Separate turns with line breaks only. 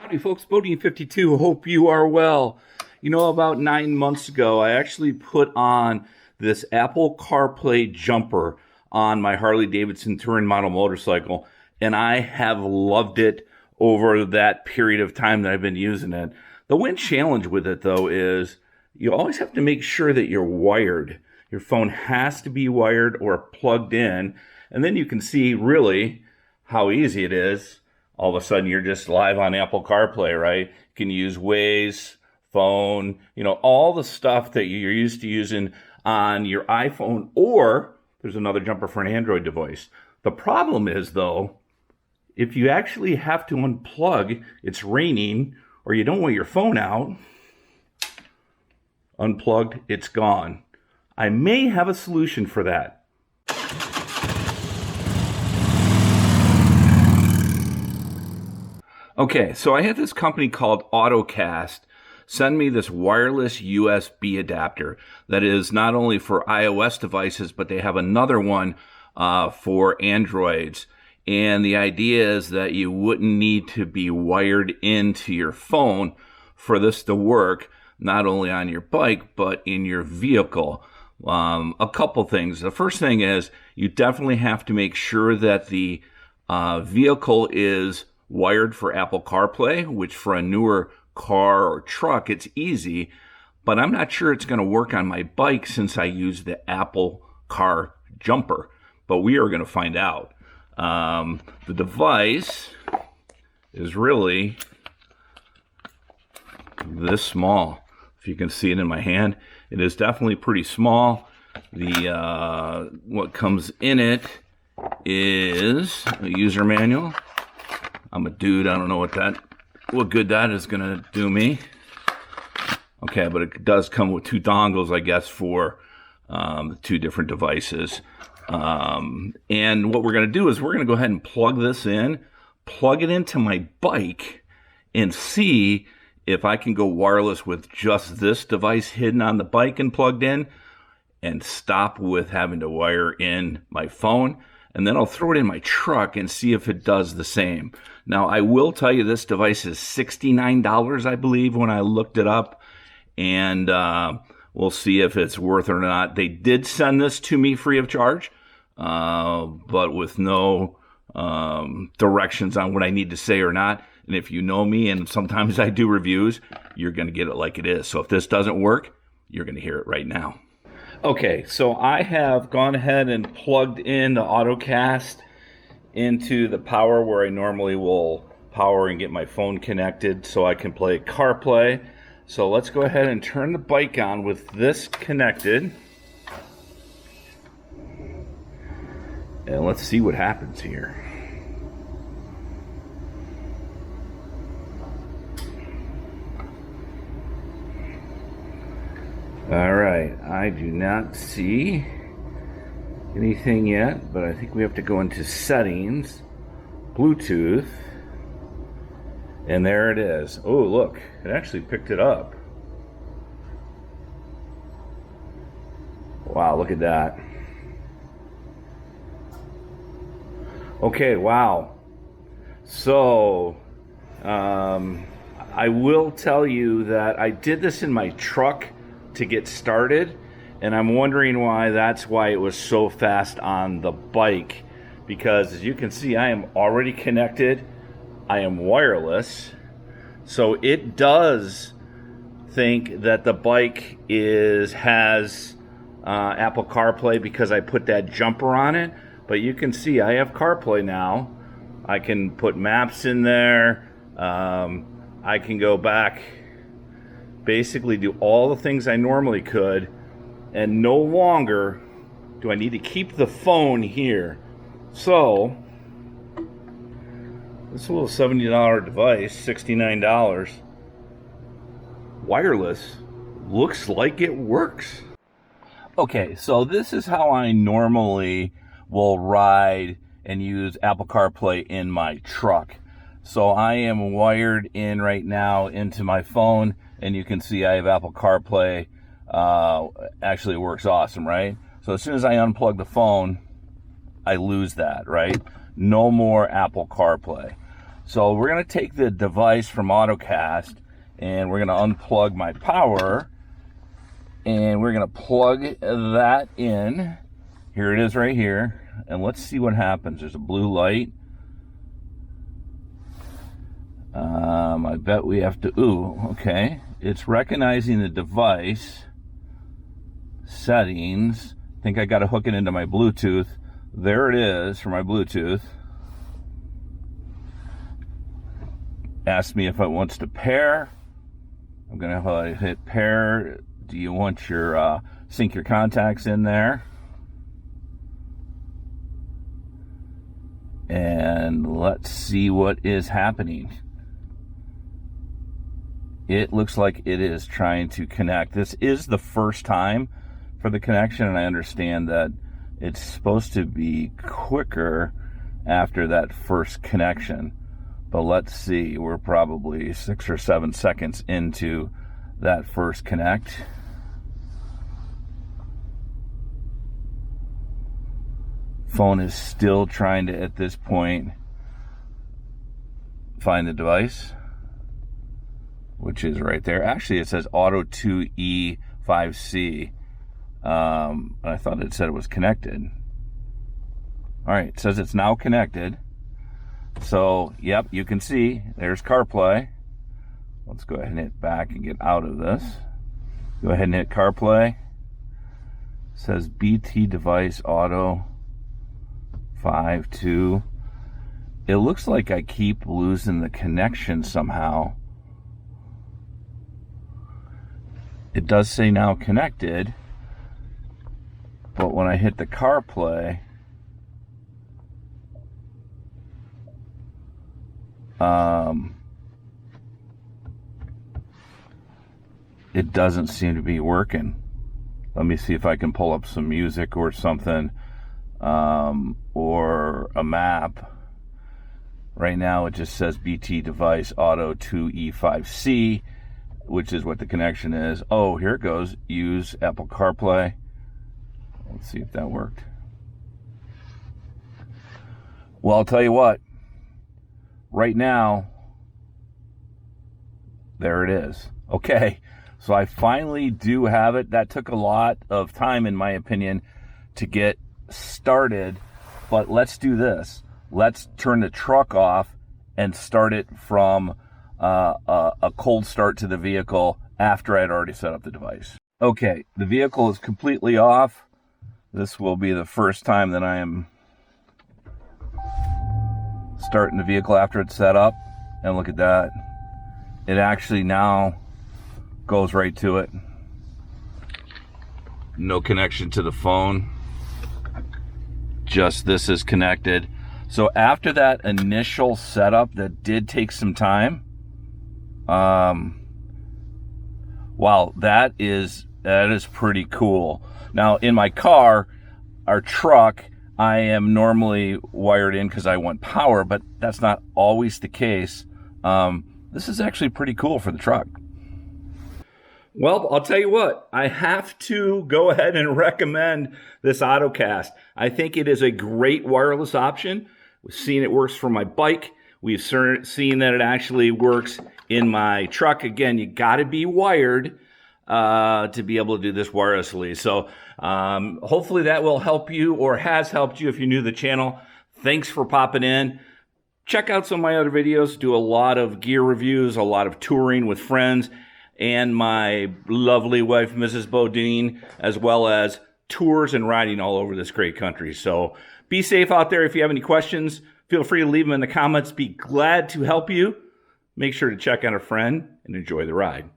Howdy folks, BoDean 52, hope you are well. You know, about 9 months ago, I actually put on this Apple CarPlay jumper on my Harley Davidson touring model motorcycle, and I have loved it over that period of time that I've been using it. The one challenge with it, though, is you always have to make sure that you're wired. Your phone has to be wired or plugged in, and then you can see really how easy it is. All of a sudden, you're just live on Apple CarPlay, right? You can use Waze, phone, all the stuff that you're used to using on your iPhone, or there's another jumper for an Android device. The problem is, though, if you actually have to unplug, it's raining, or you don't want your phone out, unplugged, it's gone. I may have a solution for that. Okay, so I had this company called OTTOCAST send me this wireless USB adapter that is not only for iOS devices, but they have another one for Androids. And the idea is that you wouldn't need to be wired into your phone for this to work, not only on your bike, but in your vehicle. A couple things. The first thing is you definitely have to make sure that the vehicle is wired for Apple CarPlay, which for a newer car or truck, it's easy, but I'm not sure it's going to work on my bike since I use the Apple Car jumper, but we are going to find out. The device is really this small. If you can see it in my hand, it is definitely pretty small. The what comes in it is a user manual. I'm a dude, I don't know what good that is going to do me. Okay, but it does come with two dongles, I guess, for the two different devices. And what we're going to do is we're going to go ahead and plug this in, plug it into my bike, and see if I can go wireless with just this device hidden on the bike and plugged in, and stop with having to wire in my phone. And then I'll throw it in my truck and see if it does the same. Now, I will tell you this device is $69, I believe, when I looked it up. And we'll see if it's worth it or not. They did send this to me free of charge, but with no directions on what I need to say or not. And if you know me, and sometimes I do reviews, you're going to get it like it is. So if this doesn't work, you're going to hear it right now. Okay, so I have gone ahead and plugged in the OTTOCAST into the power where I normally will power and get my phone connected so I can play CarPlay. So let's go ahead and turn the bike on with this connected. And let's see what happens here. All right, I do not see anything yet, but I think we have to go into settings, Bluetooth, and there it is. Oh, look, it actually picked it up. Wow, look at that. Okay, wow. So, I will tell you that I did this in my truck to get started, and I'm wondering why that's why it was so fast on the bike, because as you can see, I am already connected. I am wireless, so it does think that the bike has Apple CarPlay because I put that jumper on it. But you can see I have CarPlay now. I can put maps in there. I can go back, basically do all the things I normally could, and no longer do I need to keep the phone here. So this little $70 device, $69, wireless, looks like it works. Okay, so this is how I normally will ride and use Apple CarPlay in my truck. So I am wired in right now into my phone, and you can see I have Apple CarPlay. Actually, it works awesome, right? So as soon as I unplug the phone, I lose that, right? No more Apple CarPlay. So we're going to take the device from AutoCast, and we're going to unplug my power, and we're going to plug that in. Here it is right here, and let's see what happens. There's a blue light. I bet we have to, okay. It's recognizing the device settings. I think I got to hook it into my Bluetooth. There it is for my Bluetooth. Asked me if it wants to pair. I'm going to hit pair. Do you want your sync your contacts in there? And let's see what is happening. It looks like it is trying to connect. This is the first time for the connection, and I understand that it's supposed to be quicker after that first connection. But let's see, we're probably 6 or 7 seconds into that first connect. Phone is still trying to, at this point, find the device, which is right there. Actually, it says Auto 2E5C. I thought it said it was connected. All right, it says it's now connected. So, yep, you can see there's CarPlay. Let's go ahead and hit back and get out of this. Go ahead and hit CarPlay. It says BT device auto 5.2. It looks like I keep losing the connection somehow. It does say now connected, but when I hit the CarPlay, it doesn't seem to be working. Let me see if I can pull up some music or something, or a map. Right now it just says BT device auto 2E5C, which is what the connection is. Oh, here it goes. Use Apple CarPlay. Let's see if that worked. Well, I'll tell you what. Right now, there it is. Okay, so I finally do have it. That took a lot of time, in my opinion, to get started. But let's do this. Let's turn the truck off and start it from a cold start to the vehicle after I'd already set up the device. Okay, the vehicle is completely off. This will be the first time that I am starting the vehicle after it's set up. And look at that. It actually now goes right to it. No connection to the phone. Just this is connected. So after that initial setup that did take some time, wow, that is pretty cool. Now in my car, our truck, I am normally wired in because I want power, but that's not always the case. This is actually pretty cool for the truck. Well, I'll tell you what, I have to go ahead and recommend this AutoTOCAST. I think it is a great wireless option. We've seen it works for my bike. We've seen that it actually works in my truck. Again, you got to be wired to be able to do this wirelessly. So hopefully that will help you, or has helped you if you're new to the channel. Thanks for popping in. Check out some of my other videos. Do a lot of gear reviews, a lot of touring with friends, and my lovely wife, Mrs. BoDean, as well as tours and riding all over this great country. So be safe out there. If you have any questions, feel free to leave them in the comments. Be glad to help you. Make sure to check out a friend and enjoy the ride.